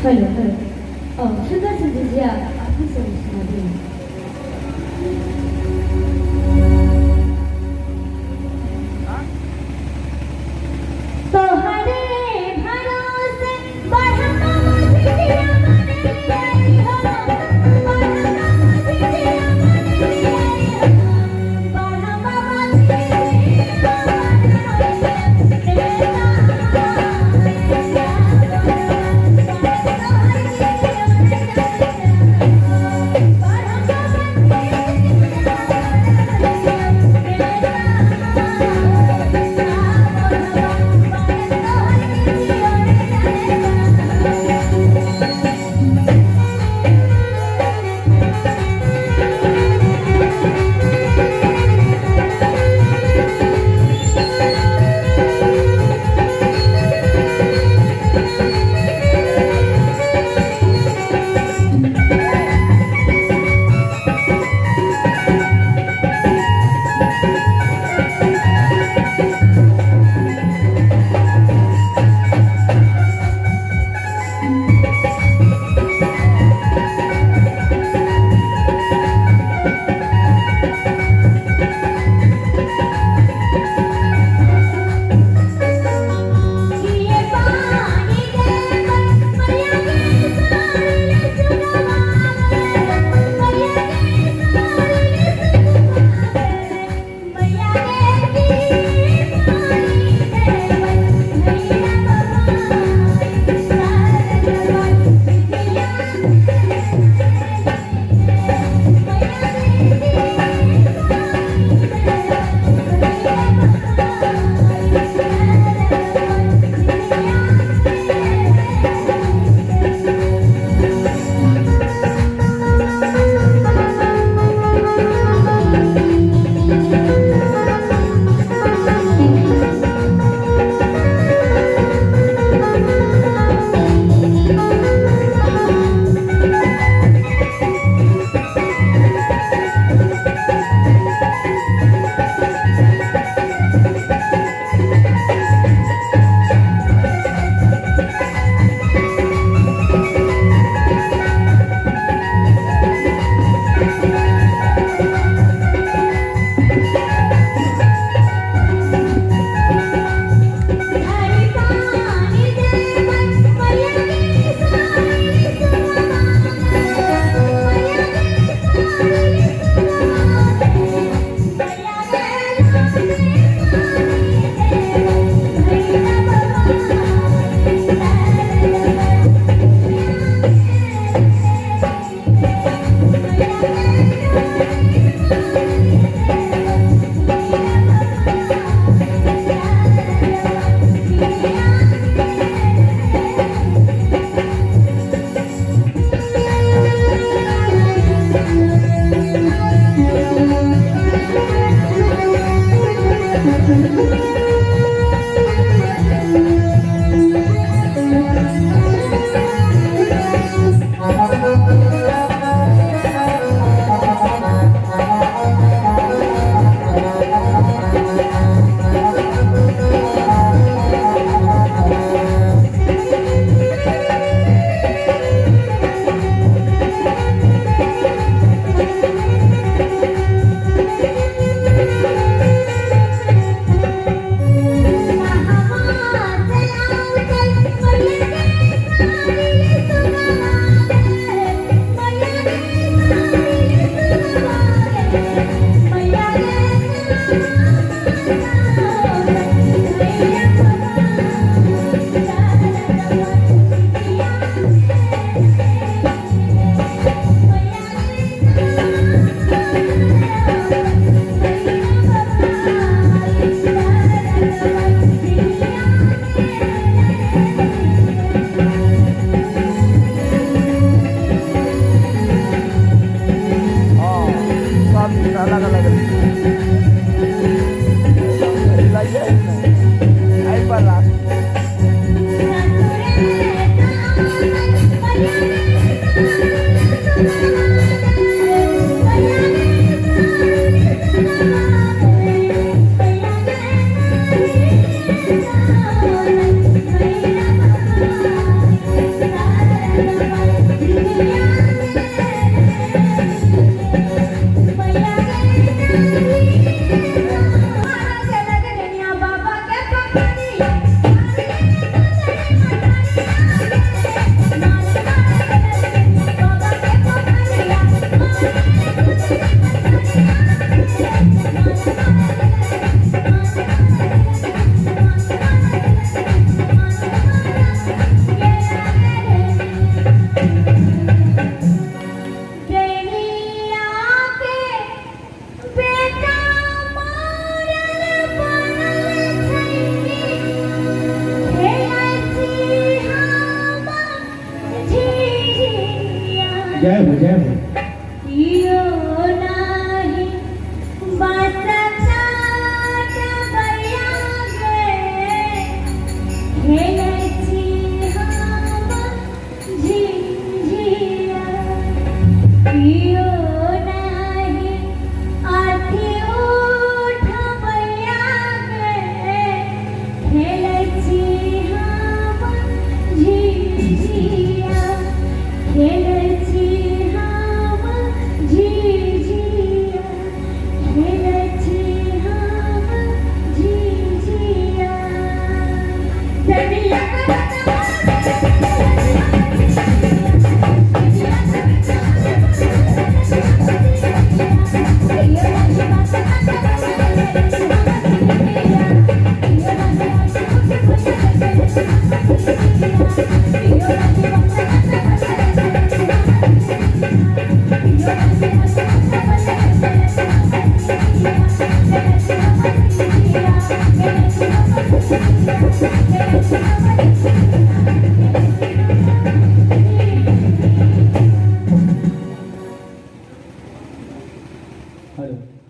ဟုတ်တယ်ဟုတ်တယ်အော်သူကစင်ကြီးကအဖြစ်ဆိုနေတာဒီ जय हो जय हो यो नाही बासता बैया गे खेळची हवा झिंझिया यो नाही आठी उठ बैया गे खेळची हवा झिंझिया खेळची हवा झिंझिया खेळची हवा झिंझिया जमिया हेलो